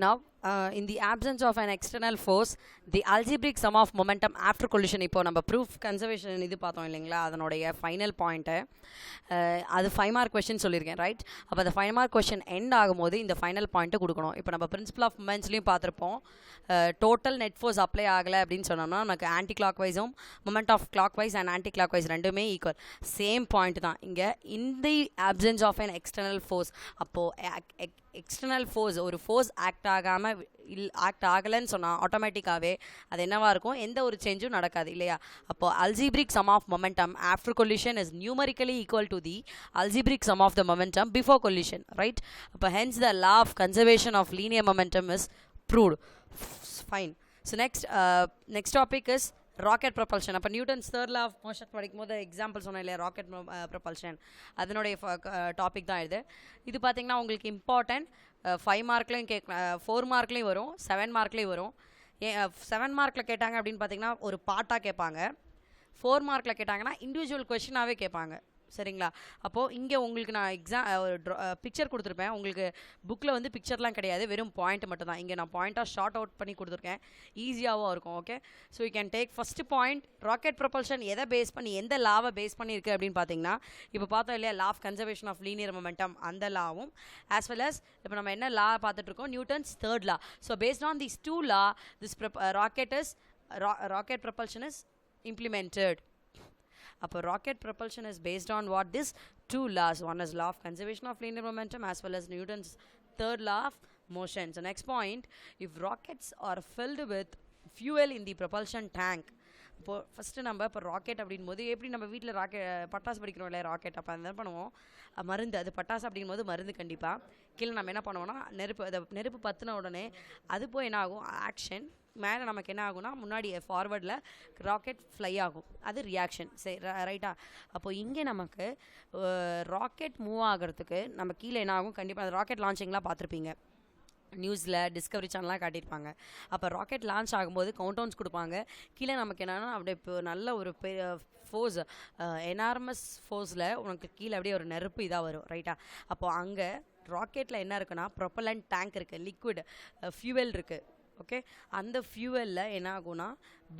Now, in the absence of an external force, the algebraic sum of momentum after collision, இப்போ நம்ம proof conservation இது பார்த்தோம் இல்லைங்களா, அதனுடைய ஃபைனல் பாயிண்ட்டு அது 5 மார்க் கொஷின் சொல்லியிருக்கேன், ரைட்? அப்போ அந்த 5 மார்க் கொஷின் எண்ட் ஆகும்போது இந்த ஃபைனல் பாயிண்ட்டு கொடுக்கணும். இப்போ நம்ம பிரின்சிபல் ஆஃப் மொமெண்ட்ஸ்லையும் பார்த்துருப்போம், டோட்டல் நெட் ஃபோர்ஸ் அப்ளை ஆகலை அப்படின்னு சொன்னோம்னா நமக்கு ஆன்டி கிளாக் வைஸும் moment of clock wise and anti clock wise ரெண்டுமே ஈக்குவல். சேம் பாயிண்ட் தான் இங்கே. In the absence of an external force, அப்போது எக்ஸ்டர்னல் ஃபோர்ஸ் ஒரு ஃபோர்ஸ் ஆக்ட் ஆகலைன்னு சொன்னால் ஆட்டோமேட்டிக்காகவே அது என்னவாக இருக்கும், எந்த ஒரு சேஞ்சும் நடக்காது இல்லையா? அப்போது algebraic sum of momentum after collision is numerically equal to the algebraic sum of the momentum before collision, right? அப்போ hence the law of conservation of linear momentum is proved. Fine. So next topic is rocket propulsion. அப்போ Newton's third law of motion படிக்கும் போது example சொன்னேன் இல்லையா, rocket propulsion, அதனுடைய topic தான் இது பார்த்தீங்கன்னா உங்களுக்கு இம்பார்ட்டன்ட். 5 மார்க்லையும் 4 மார்க்லையும் வரும், 7 மார்க்லையும் வரும். 7 மார்க்கில் கேட்டாங்க அப்படின்னு பார்த்தீங்கன்னா ஒரு பாட்டாக கேட்பாங்க. 4 மார்க்கில் கேட்டாங்கன்னா இண்டிவிஜுவல் கொஷினாகவே கேட்பாங்க, சரிங்களா? அப்போது இங்கே உங்களுக்கு நான் பிக்சர் கொடுத்துருப்பேன். உங்களுக்கு புக்கில் வந்து பிக்சர்லாம் கிடையாது, வெறும் பாயிண்ட் மட்டும் தான். இங்கே நான் பாயிண்ட்டாக ஷார்ட் அவுட் பண்ணி கொடுத்துருக்கேன், ஈஸியாகவும் இருக்கும். Okay, so you can take first point. Rocket propulsion எதை பேஸ் பண்ணி, எந்த லாவை பேஸ் பண்ணியிருக்கு அப்படின்னு பார்த்தீங்கன்னா, இப்போ பார்த்தோம் இல்லையா, law of conservation of linear momentum, அந்த லாவும் ஆஸ் வெல் அஸ் இப்போ நம்ம என்ன லா பார்த்துட்ருக்கோம், Newton's third law. So based on these 2 law this rocket propulsion is implemented. அப்போ rocket propulsion is based on what this 2 laws. One is law of conservation of linear momentum as well as Newton's third law of motion. So next point, if rockets are filled with fuel in the propulsion tank. இப்போ first நம்ம இப்போ rocket அப்படின் போது எப்படி நம்ம வீட்டில் பட்டாசு படிக்கிறோம் இல்லையா, ராக்கெட். அப்போ என்ன பண்ணுவோம், மருந்து, அது பட்டாசு அப்படின் போது மருந்து கண்டிப்பாக கீழே நம்ம என்ன பண்ணுவோம்னா நெருப்பு பற்றின உடனே அது போய் என்ன ஆகும், ஆக்ஷன் மேலே நமக்கு என்ன ஆகும்னா முன்னாடி ஃபார்வர்டில் ராக்கெட் ஃப்ளை ஆகும், அது ரியாக்ஷன், சரி ரைட்டா? அப்போது இங்கே நமக்கு ராக்கெட் மூவ் ஆகிறதுக்கு நம்ம கீழே என்ன ஆகும், கண்டிப்பாக அந்த ராக்கெட் லான்ச்சிங்லாம் பார்த்துருப்பீங்க, நியூஸில் டிஸ்கவரி சேனல்லாம் காட்டியிருப்பாங்க. அப்போ ராக்கெட் லான்ச் ஆகும்போது கவுண்டவுன்ஸ் கொடுப்பாங்க. கீழே நமக்கு என்னென்னா அப்படியே இப்போ நல்ல ஒரு ஃபோர்ஸ், எனார்மஸ் ஃபோர்ஸில் உனக்கு கீழே அப்படியே ஒரு நெருப்பு இதாக வரும், ரைட்டா? அப்போது அங்கே ராக்கெட்டில் என்ன இருக்குன்னா ப்ரொப்பலண்ட் டேங்க் இருக்குது, லிக்விட் ஃபியூவல் இருக்குது. ஓகே, அந்த ஃபியூவலில் என்ன ஆகும்னா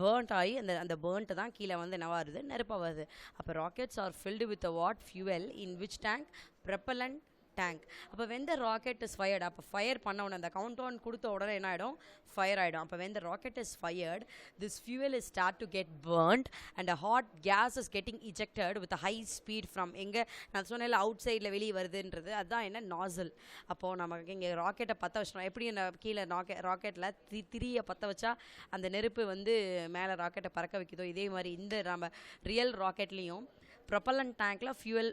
பேர்ன்ட் ஆகி அந்த பேர்ன்ட்டு தான் கீழே வந்து என்ன வருது, நெருப்பாக வருது. அப்போ rockets are filled with a what fuel in which tank, propellant tank. அப்போ when the rocket is fired, அப்போ ஃபயர் பண்ண உடனே அந்த கவுண்ட் ஆன் கொடுத்த உடனே என்ன ஆகிடும், ஃபயர் ஆகிடும். அப்போ when the rocket is fired, this fuel is start to get burnt and a hot gas is getting ejected with high speed from எங்கே நான் சொன்னேன் அவுட் சைடில் வெளியே வருதுன்றது, அதுதான் என்ன, நாசல். அப்போது நமக்கு இங்கே ராக்கெட்டை பற்ற வச்சிடும். எப்படி அந்த கீழே ராக்கெட்டில் திரியை பற்ற வச்சா அந்த நெருப்பு வந்து மேலே ராக்கெட்டை பறக்க வைக்குதோ, இதே மாதிரி இந்த நம்ம ரியல் ராக்கெட்லேயும் ப்ரொப்பலண்ட் டேங்க்கில் ஃபியூவல்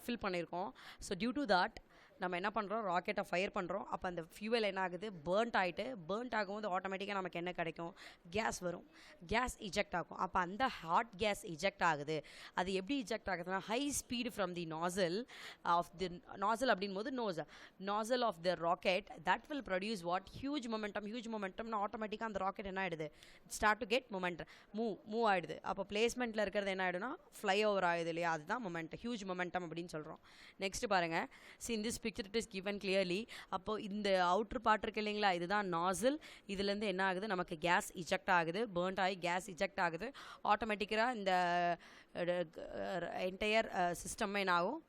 ஃபில் பண்ணியிருக்கோம். ஸோ டியூ டு தட் நம்ம என்ன பண்ணுறோம், ராக்கெட்டை ஃபயர் பண்ணுறோம். அப்போ அந்த ஃபியூவல் என்ன ஆகுது, பேர்ன்ட் ஆகும்போது ஆட்டோமேட்டிக்காக நமக்கு என்ன கிடைக்கும், கேஸ் வரும், கேஸ் இஜெக்ட் ஆகும். அப்போ அந்த ஹாட் கேஸ் இஜெக்ட் ஆகுது. அது எப்படி இஜெக்ட் ஆகுதுன்னா high speed from the nozzle of the nozzle அப்படின் போது nozzle of the rocket that will produce what, huge மொமெண்டம்னா ஆட்டோமேட்டிக்காக அந்த ராக்கெட் என்ன ஆகிடுது, start to get momentum, move ஆகிடுது. அப்போ பிளேஸ்மெண்ட்டில் இருக்கிறது என்ன ஆகிடும்னா ஃப்ளை ஓவர் ஆகுது இல்லையா, அதுதான் மொமெண்டம், ஹியூஜ் மொமெண்டம் அப்படின்னு சொல்கிறோம். நெக்ஸ்ட் பாருங்கள், C in this picture it is given clearly. அப்போ இந்த அவுட்டர் பார்ட் இருக்கு இல்லைங்களா, இதுதான் நாசில். இதுலேருந்து என்ன ஆகுது, நமக்கு கேஸ் இஜெக்ட் ஆகுது, பேர்ன்ட் ஆகி கேஸ் இஜெக்ட் ஆகுது. ஆட்டோமேட்டிக்காக இந்த என்டையர் சிஸ்டமே என்ன ஆகும்,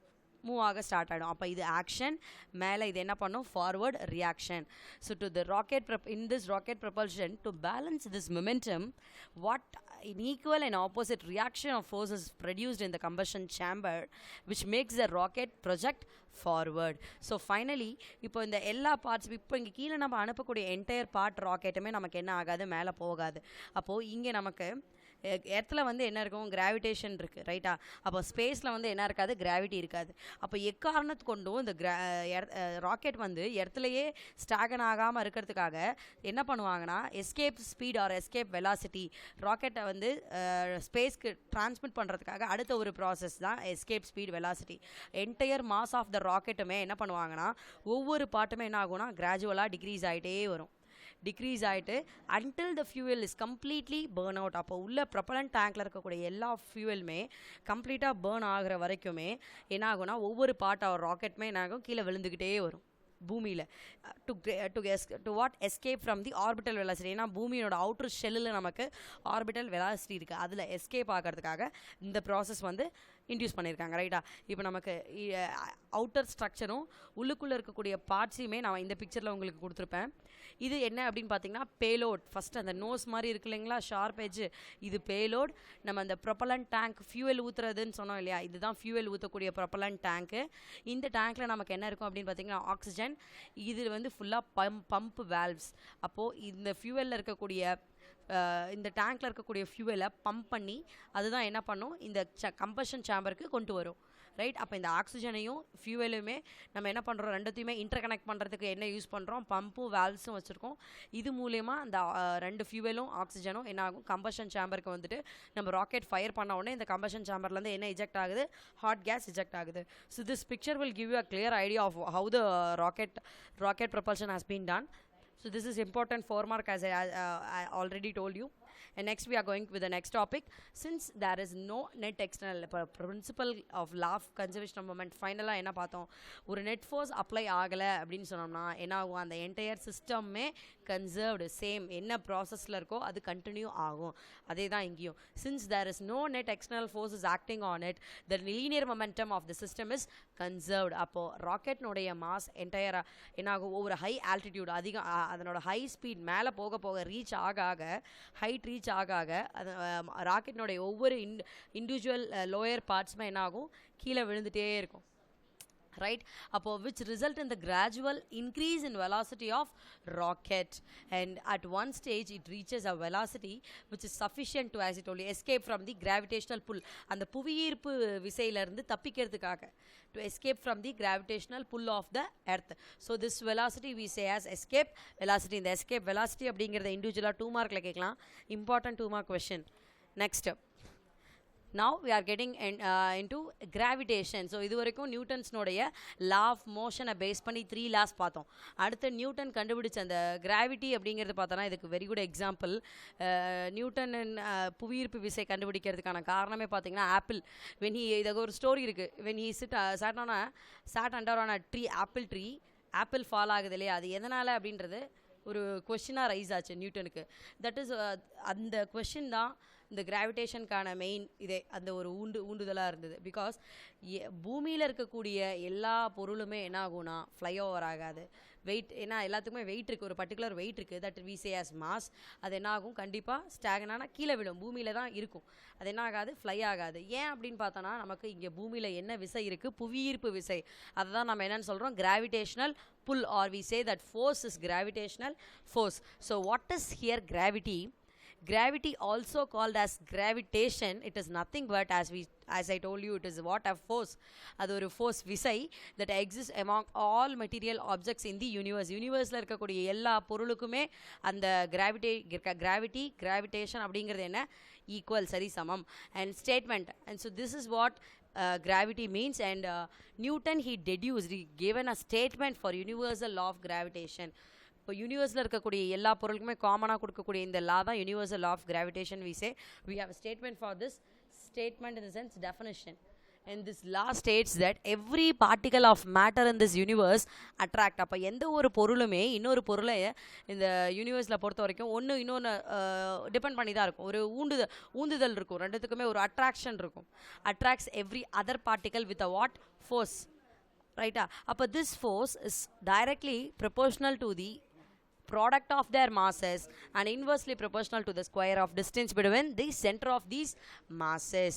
மூவ் ஆக ஸ்டார்ட் ஆகிடும். அப்போ இது ஆக்ஷன், மேலே இது என்ன பண்ணும், forward reaction. So to the rocket in this rocket propulsion to balance this momentum what in equal and opposite reaction of forces produced in the combustion chamber which makes the rocket project forward. So finally இப்போ இந்த எல்லா parts இப்போ இங்கே கீழே நம்ம அனுப்பக்கூடிய entire part ராக்கெட்டுமே நமக்கு என்ன ஆகாது, மேலே போகாது. அப்போது இங்கே நமக்கு எர்த்தில் வந்து என்ன இருக்கும், கிராவிடேஷன் இருக்குது, ரைட்டா? அப்போ ஸ்பேஸில் வந்து என்ன இருக்காது, கிராவிட்டி இருக்காது. அப்போ எக்காரணத்து கொண்டும் இந்த ராக்கெட் வந்து எர்த்துலையே ஸ்டாகன் ஆகாமல் இருக்கிறதுக்காக என்ன பண்ணுவாங்கன்னா escape speed or escape velocity, ராக்கெட்டை வந்து ஸ்பேஸ்க்கு டிரான்ஸ்மிட் பண்ணுறதுக்காக அடுத்த ஒரு ப்ராசஸ் தான் escape speed velocity. Entire mass of the ராக்கெட்டுமே என்ன பண்ணுவாங்கன்னா ஒவ்வொரு பார்ட்டுமே என்ன ஆகும்னா கிராஜுவலாக டிக்ரீஸ் ஆகிட்டே வரும், டிக்ரீஸ் ஆகிட்டு until the fuel is completely burn out. அப்போ உள்ள ப்ரொப்பலண்ட் டேங்க்கில் இருக்கக்கூடிய எல்லா ஃபியூவலுமே கம்ப்ளீட்டாக பேர்ன் ஆகிற வரைக்குமே என்ன ஆகும்னா ஒவ்வொரு பார்ட் ஆஃப் ராக்கெட்டுமே என்ன ஆகும், கீழே விழுந்துக்கிட்டே வரும். பூமியில் to what escape from the orbital velocity. ஏன்னா பூமியோட அவுட்டர் ஷெல்லில் நமக்கு ஆர்பிட்டல் வெலாசிட்டி இருக்குது, அதில் எஸ்கேப் ஆகிறதுக்காக இந்த ப்ராசஸ் வந்து இன்டியூஸ் பண்ணியிருக்காங்க. ரைட்டா? இப்போ நமக்கு அவுட்டர் ஸ்ட்ரக்சரும் உள்ளுக்குள்ளே இருக்கக்கூடிய பார்ட்ஸையுமே நான் இந்த பிக்சரில் உங்களுக்கு கொடுத்துருப்பேன். இது என்ன அப்படின்னு பார்த்தீங்கன்னா பேலோட். ஃபஸ்ட்டு அந்த நோஸ் மாதிரி இருக்கு இல்லைங்களா, ஷார்ப் எட்ஜ், இது பேலோட். நம்ம அந்த ப்ரொப்பலண்ட் டேங்க் ஃபியூவல் ஊற்றுறதுன்னு சொன்னோம் இல்லையா, இதுதான் ஃபியூவல் ஊற்றக்கூடிய ப்ரொப்பலண்ட் டேங்க்கு. இந்த டேங்க்கில் நமக்கு என்ன இருக்கும் அப்படின்னு பார்த்தீங்கன்னா ஆக்சிஜன். இது வந்து ஃபுல்லாக பம்ப் வேல்வ்ஸ். அப்போது இந்த ஃபியூவலில் இருக்கக்கூடிய இந்த டேங்க்கில் இருக்கக்கூடிய ஃபியூவலை பம்ப் பண்ணி அதுதான் என்ன பண்ணும், இந்த கம்பஷன் சேம்பருக்கு கொண்டு வரும். ரைட்? அப்போ இந்த ஆக்சிஜனையும் ஃபியூவலையுமே நம்ம என்ன பண்ணுறோம், ரெண்டுத்தையுமே இன்டர் கனெக்ட் பண்ணுறதுக்கு என்ன யூஸ் பண்ணுறோம், பம்பும் வேல்வ்ஸும் வச்சுருக்கோம். இது மூலயமா அந்த ரெண்டு ஃபியூவலும் ஆக்சிஜனும் என்ன ஆகும், கம்பஷன் சேம்பருக்கு வந்துட்டு நம்ம ராக்கெட் ஃபயர் பண்ண உடனே இந்த கம்பஷன் சேம்பர்லேருந்து என்ன இஜெக்ட் ஆகுது, ஹாட் கேஸ் இஜெக்ட் ஆகுது. So this picture will give you a clear idea of how the rocket propulsion has been done. So this is important 4 mark, as I already told you. And next we are going with the next topic. Since there is no net external principle of law of conservation of moment, finally என்ன பார்த்தோம், ஒரு net force apply ஆகலை அப்படின்னு சொன்னோம்னா என்ன ஆகும், அந்த entire சிஸ்டமே கன்சர்வ்டு, சேம் என்ன ப்ராசஸில் இருக்கோ அது கண்டினியூ ஆகும். அதே தான் இங்கேயும். Since there is no net external force is acting on it, the linear momentum of the system is conserved. அப்போது ராக்கெட்னுடைய மாஸ் என்டையராக என்ன ஆகும், ஒவ்வொரு ஹை ஆல்டிடியூட் அதிகம் அதனோட ஹை ஸ்பீட் மேலே போக போக ரீச் ஆக ஹைட் ரீச் ஆக அது ராக்கெட்னுடைய ஒவ்வொரு இண்டிவிஜுவல் லோயர் பார்ட்ஸுமே என்ன ஆகும், கீழே விழுந்துகிட்டே இருக்கும். Right? Appo which result in the gradual increase in velocity of rocket, and at one stage it reaches a velocity which is sufficient to, as I told you, escape from the gravitational pull. And the புவியீர்ப்பு விசையில இருந்து தப்பிக்கிறதுக்காக, to escape from the gravitational pull of the earth. So this velocity we say as escape velocity. இந்த escape velocity அப்படிங்கறத இண்டிவிஜுவலா 2 மார்க்ல கேட்கலாம். Important 2 mark question. Next, now we are getting into gravitation. So இது வரைக்கும் நியூட்டன்ஸ்னுடைய law of மோஷனை base பண்ணி 3 loss பார்த்தோம். அடுத்து Newton கண்டுபிடிச்ச அந்த கிராவிட்டி அப்படிங்கிறது பார்த்தோன்னா இதுக்கு வெரி குட் எக்ஸாம்பிள். நியூட்டன் புவியீர்ப்பு விசை கண்டுபிடிக்கிறதுக்கான காரணமே பார்த்தீங்கன்னா ஆப்பிள். இதுக்கு ஒரு ஸ்டோரி இருக்குது. When he sat under on a tree, apple tree, apple fall ஆகுது இல்லையா, அது எதனால் அப்படின்றது ஒரு கொஷினாக ரைஸ் ஆச்சு நியூட்டனுக்கு. தட் இஸ் அந்த கொஷின் தான் இந்த கிராவிடேஷனுக்கான மெயின் இதே அந்த ஒரு ஊண்டுதலாக இருந்தது. பிகாஸ் பூமியில் இருக்கக்கூடிய எல்லா பொருளுமே என்ன ஆகும்னா ஃப்ளை ஓவர் ஆகாது. வெயிட், ஏன்னா எல்லாத்துக்குமே வெயிட் இருக்குது, ஒரு பர்டிகுலர் வெயிட் இருக்குது, that we say as mass. அது என்ன ஆகும், கண்டிப்பாக ஸ்டாகனான கீழே விடும், பூமியில் தான் இருக்கும். அது என்ன ஆகாது, ஃப்ளை ஆகாது. ஏன் அப்படின்னு பார்த்தோன்னா நமக்கு இங்கே பூமியில் என்ன விசை இருக்குது, புவியீர்ப்பு விசை. அதை தான் நம்ம என்னென்னு சொல்கிறோம், gravitational pull, or we say that force is gravitational force. So what is here gravity? Gravity also called as gravitation. It is nothing but as I told you, it is what a force. அது ஒரு force விசை that exists among all material objects in the universe. யூனிவர்ஸில் இருக்கக்கூடிய எல்லா பொருளுக்குமே அந்த gravitation அப்படிங்கிறது என்ன, equal, சரி சமம். And statement, and so this is what gravity means. And Newton he given a statement for universal law of gravitation. இப்போ யூனிவர்ஸில் இருக்கக்கூடிய எல்லா பொருளுக்குமே காமனாக கொடுக்கக்கூடிய இந்த லா தான் universal law of gravitation. we say we have a statement for this statement, in the sense definition. And this law states that every particle of matter in this universe attract. அப்போ எந்த ஒரு பொருளுமே இன்னொரு பொருளை இந்த யூனிவர்ஸில் பொறுத்த வரைக்கும் இன்னொன்று டிபெண்ட் பண்ணி தான் இருக்கும். ஒரு ஊந்துதல் இருக்கும், ரெண்டுத்துக்குமே ஒரு அட்ராக்ஷன் இருக்கும். Attracts every other particle with a what, force. ரைட்டா? அப்போ this force is directly proportional to the product of their masses and inversely proportional to the square of distance between the center of these masses.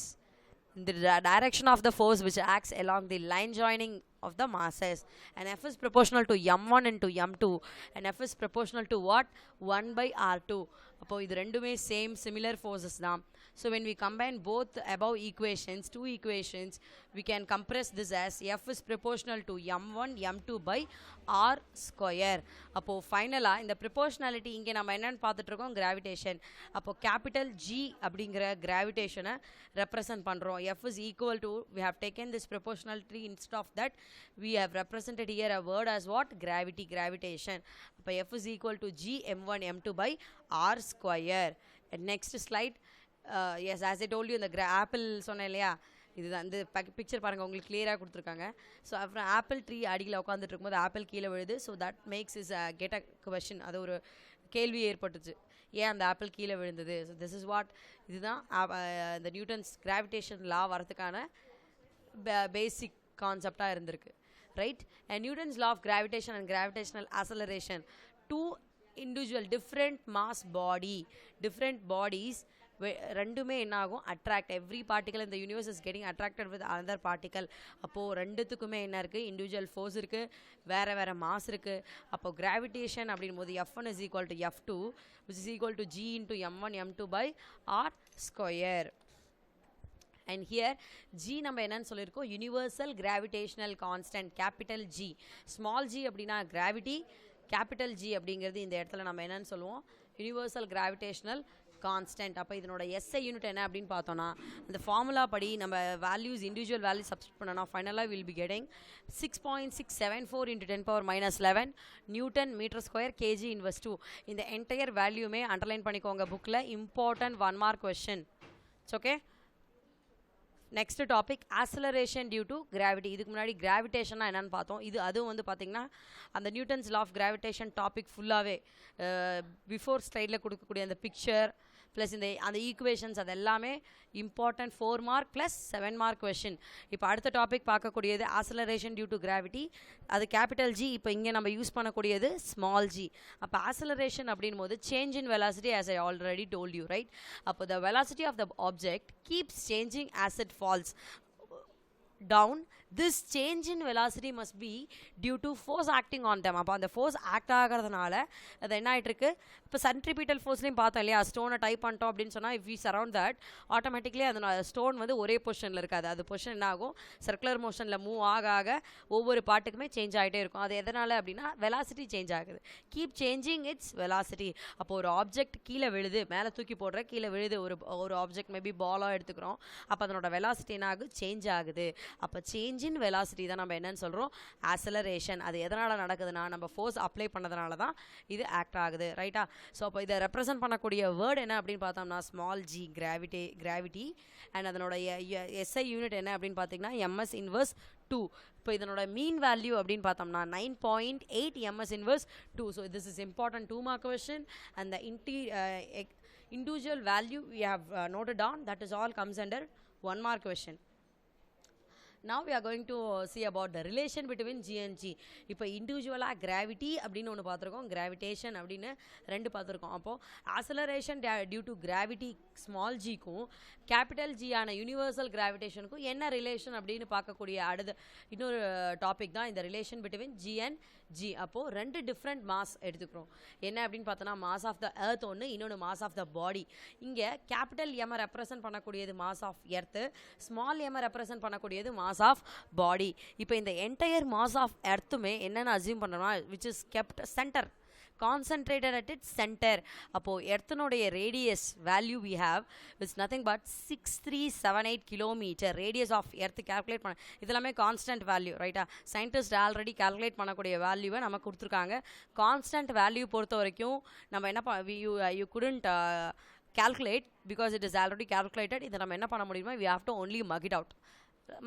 The direction of the force which acts along the line joining of the masses, and F is proportional to m1 into m2, and F is proportional to what, 1 by r2. அப்போ இது ரெண்டுமே similar forces தான். So when we combine both above equations, 2 equations, we can compress this as F is proportional to m1 m2 by r square. அப்போ ஃபைனலாக இந்த proportionality இங்கே நம்ம என்னென்னு பார்த்துட்ருக்கோம், கிராவிடேஷன். அப்போ கேபிட்டல் G அப்படிங்கிற கிராவிடேஷனை ரெப்ரசன்ட் பண்ணுறோம். F is equal to, we have taken this proportionality, instead of that we have represented here a word as what, gravitation. அப்போ F is equal to G m1 m2 by r square. And next slide. Yes, as I told you, இந்த apple சொன்னேன் இல்லையா, இதுதான் இந்த picture பாருங்கள் உங்களுக்கு கிளியராக கொடுத்துருக்காங்க. ஸோ அப்புறம் ஆப்பிள் ட்ரீ அடியில் உட்காந்துட்டு இருக்கும்போது ஆப்பிள் கீழே விழுது. So that makes is get a question, அது ஒரு கேள்வி ஏற்பட்டுச்சு, ஏன் அந்த ஆப்பிள் கீழே விழுந்தது. ஸோ திஸ் இஸ் வாட், இதுதான் இந்த நியூட்டன்ஸ் கிராவிடேஷன் லா வரதுக்கான பேசிக் கான்செப்டாக இருந்திருக்கு, right. And Newton's law of gravitation and gravitational acceleration, to individual different mass body, different bodies ரெண்டுமே என்ன ஆகும், அட்ராக்ட், எவ்ரி பார்ட்டிகல் இந்த universe is getting attracted with other particle. அப்போது ரெண்டுத்துக்குமே என்ன இருக்குது, இண்டிவிஜுவல் ஃபோர்ஸ் இருக்குது, வேறு வேறு மாஸ் இருக்குது. அப்போது கிராவிடேஷன் அப்படின் போது F1 is equal to F2 which is equal to G into M1 M2 by R square. And here G நம்ம என்னன்னு சொல்லியிருக்கோம், universal gravitational constant capital G. Small G அப்படின்னா கிராவிட்டி, கேபிட்டல் ஜி அப்படிங்கிறது இந்த இடத்துல நம்ம என்னன்னு சொல்லுவோம், யூனிவர்சல் கிராவிடேஷனல் கான்ஸ்டன்ட். அப்போ இதனோட எஸ்ஐ யூனிட் என்ன அப்படின்னு பார்த்தோன்னா, அந்த ஃபார்முலா படி நம்ம வேல்யூஸ் இண்டிவிஜுவல் வேல்யூஸ் சப்ஸ்டிட் பண்ணோன்னா ஃபைனலாக will be getting 6.674 into 10 power minus 11 newton metre square K G inverse 2. இந்த என்டையர் வேல்யூமே அண்டர்லைன் பண்ணிக்கோங்க புக்கில், important 1 mark question. It's okay. Next topic acceleration due to gravity. இதுக்கு முன்னாடி கிராவிடேஷன்னா என்னென்னு பார்த்தோம். அதுவும் வந்து பார்த்திங்கன்னா அந்த Newton's law of gravitation topic ஃபுல்லாகவே பிஃபோர் ஸ்லைடில் கொடுக்கக்கூடிய அந்த பிக்சர் ப்ளஸ் அந்த ஈக்குவேஷன்ஸ் அது எல்லாமே important 4 mark plus 7 mark question. இப்போ அடுத்த டாபிக் பார்க்கக்கூடியது ஆக்சலரேஷன் டியூ டு கிராவிட்டி, அது கேபிட்டல் ஜி. இப்போ இங்கே நம்ம யூஸ் பண்ணக்கூடியது ஸ்மால் ஜி. அப்போ ஆக்சலரேஷன் அப்படின் போது change in velocity as I already told you, right. அப்போ the velocity of the object keeps changing as it falls down. This change in velocity must be due to force acting on them. அப்போ அந்த force act ஆகிறதுனால அது என்ன ஆகிட்டுருக்கு, இப்போ centripetal ஃபோர்ஸ்லையும் பார்த்தோம் இல்லையா, ஸ்டோனை டைப் பண்ணிட்டோம் அப்படின்னு சொன்னால் if we surround that automatically அந்த ஸ்டோன் வந்து ஒரே பொசிஷனில் இருக்காது, அது பொசிஷன் என்ன ஆகும், சர்க்குலர் மோஷனில் மூவ் ஆக ஆக ஒவ்வொரு பார்ட்டுக்குமே சேஞ்ச் ஆகிட்டே இருக்கும். அது எதனால் அப்படின்னா வெலாசிட்டி சேஞ்ச் ஆகுது, கீப் சேஞ்சிங் இட்ஸ் வெலாசிட்டி. அப்போ ஒரு ஆப்ஜெக்ட் கீழே விழுது, மேலே தூக்கி போடுற கீழே விழுது, ஒரு ஆப்ஜெக்ட் மேபி பாலாக எடுத்துக்கிறோம், அப்போ அதனோட வெலாசிட்டி என்ன ஆகுது, சேஞ்ச் ஆகுது. அப்போ சேஞ்ச் இன் வெலாசிட்டி தான் நம்ம என்னன்னு சொல்கிறோம், ஆக்சலரேஷன். அது எதனால் நடக்குதுன்னா நம்ம ஃபோர்ஸ் அப்ளை பண்ணதுனால தான் இது ஆக்ட் ஆகுது, ரைட்டா. ஸோ அப்போ இதை ரெப்ரசென்ட் பண்ணக்கூடிய வேர்டு என்ன அப்படின்னு பார்த்தோம்னா ஸ்மால் ஜி, கிராவிட்டி. அண்ட் அதனோட எஸ்ஐ யூனிட் என்ன அப்படின்னு பார்த்தீங்கன்னா எம்எஸ் இன்வர்ஸ் 2. இப்போ இதனோட மீன் வேல்யூ அப்படின்னு பார்த்தோம்னா 9.8 MS inverse 2. So this is important 2 mark question and the individual value we have noted down, that is all comes under 1 mark question. Now we are going to see about the relation between G and G. இப்போ இண்டிவிஜுவலாக gravity அப்படின்னு ஒன்று பார்த்துருக்கோம், gravitation அப்படின்னு ரெண்டு பார்த்துருக்கோம். அப்போது acceleration due to gravity small ஜிக்கும் கேபிட்டல் ஜி ஆன யூனிவர்சல் கிராவிடேஷனுக்கும் என்ன ரிலேஷன் அப்படின்னு பார்க்கக்கூடிய அடுத்த இன்னொரு டாபிக் தான் இந்த relation between G and G. அப்போது ரெண்டு டிஃப்ரெண்ட் மாஸ் எடுத்துக்கிறோம். என்ன அப்படின்னு பார்த்தோன்னா மாஸ் ஆஃப் த எர்த் ஒன்று, இன்னொன்று மாஸ் ஆஃப் த பாடி. இங்கே கேபிட்டல் எம்மை ரெப்ரசன்ட் பண்ணக்கூடியது மாஸ் ஆஃப் எர்த்து, ஸ்மால் எம்மை ரெப்ரசன்ட் பண்ணக்கூடியது மாஸ் ஆஃப் பாடி. இப்போ இந்த என்டையர் மாஸ் ஆஃப் எர்த்துமே என்னென்னு அசியூம் பண்ணுறோம்னா which is kept center, concentrated at its center. அப்போ எர்த்தனுடைய radius value we have is nothing but 6378 kilometer. Radius of earth calculate பண்ண இதெல்லாமே கான்ஸ்டன்ட் வேல்யூ, ரைட்டா. சயின்டிஸ்ட் ஆல்ரெடி கால்குலேட் பண்ணக்கூடிய வேல்யூவை நமக்கு கொடுத்துருக்காங்க. கான்ஸ்டன்ட் வேல்யூ பொறுத்த வரைக்கும் நம்ம என்ன you couldn't calculate because it is already calculated. இதை நம்ம என்ன பண்ண முடியுமா, we have to only mug it out,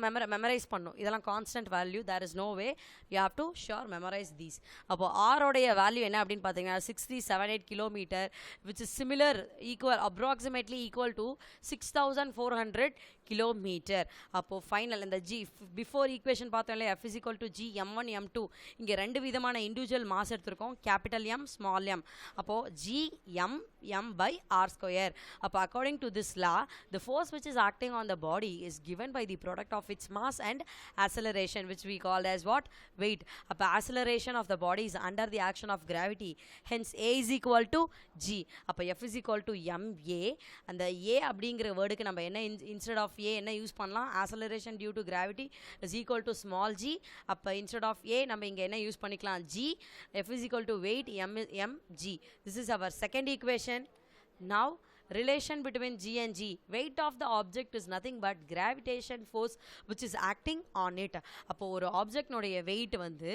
memorise பண்ணும். இதெல்லாம் constant value, there is no way, you have to sure memorise these. அப்போது ஆரோடைய வேல்யூ என்ன அப்படின்னு பார்த்தீங்கன்னா 6378 kilometre, which is similar approximately equal to 6400 kilometre. அப்போது ஃபைனல் இந்த ஜி பிஃபோர் ஈக்குவேஷன் பார்த்தோம் இல்லையா, F is equal to G M1 M2. இங்கே ரெண்டு விதமான இண்டிவிஜுவல் மாஸ் எடுத்திருக்கோம், கேபிட்டல் எம் ஸ்மால் எம். அப்போது G M by R square. அப்போ according to this law the force which is acting on the body is given by the product of its mass and acceleration, which we call as what, weight. அப்போ acceleration of the body is under the action of gravity, hence A is equal to G. அப்போ F is equal to MA. அந்த A அப்படிங்கிற வேர்டுக்கு நம்ம என்ன instead of A என்ன use பண்ணலாம், acceleration due to gravity is equal to small g. அப்போ instead of A நம்ம இங்கே என்ன யூஸ் பண்ணிக்கலாம், G. F is equal to weight, M G. This is our second equation. Now relation between G and G, weight of the object is nothing but gravitation force which is acting on it. அப்போ ஒரு object உடைய weight வந்து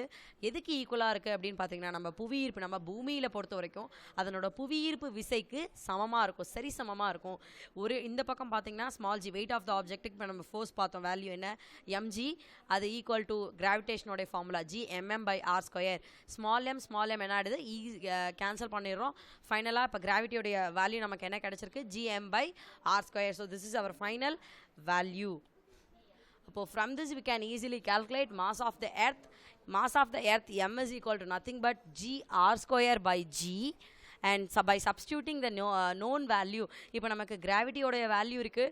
எதுக்கு ஈக்குவலா இருக்கு அப்படின்னு பாத்தீங்கன்னா நம்ம புவியீர்ப்பு நம்ம பூமியில பொறுத்த வரைக்கும் அதனோட புவியீர்ப்பு விசைக்கு சமமா இருக்கும், சரி சமமா இருக்கும். ஒரு இந்த பக்கம் பாத்தீங்கன்னா small g weight of the object இப்போ நம்ம ஃபோர்ஸ் பார்த்தோம், வேல்யூ என்ன mg, அது ஈக்குவல் டு கிராவிடேஷன் உடைய formula g mm by r square. Small m என்ன ஆயிடுது, கேன்சல் பண்ணிடுறோம். ஃபைனலாக இப்போ கிராவிட்டியோடைய வேல்யூ நமக்கு என்ன கிடைச்சிருக்கு, gm by r square. So this is our final value. So from this we can easily calculate mass of the earth. Mass of the earth m is equal to nothing but g r square by g. And by substituting the known value, இப்போ நமக்கு கிராவிட்டியோடைய value இருக்கு,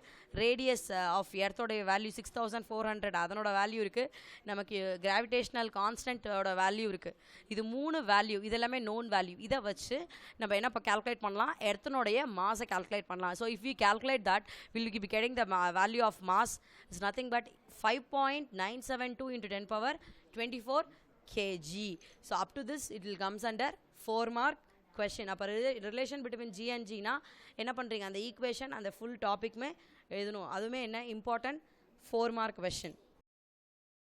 radius of எர்த்தோடைய value 6400, அதனோட value இருக்கு, நமக்கு gravitational கான்ஸ்டன்ட்டோட value இருக்கு. இது 3 value, இதெல்லாமே known value. இதை வச்சு நம்ம என்ன இப்போ கால்குலேட் பண்ணலாம், எர்த்தனுடைய மாஸை கால்குலேட் பண்ணலாம். So if you calculate that will be getting the value of mass is nothing but 5.972 into 10 power 24 kg. So up to this it will comes under 4 mark question. அப்போ ரிலேஷன் பிட்வீன் ஜி அண்ட் ஜினா என்ன பண்ணுறீங்க, அந்த equation அந்த full டாபிக்மே எழுதணும். அதுவுமே என்ன important 4 mark question.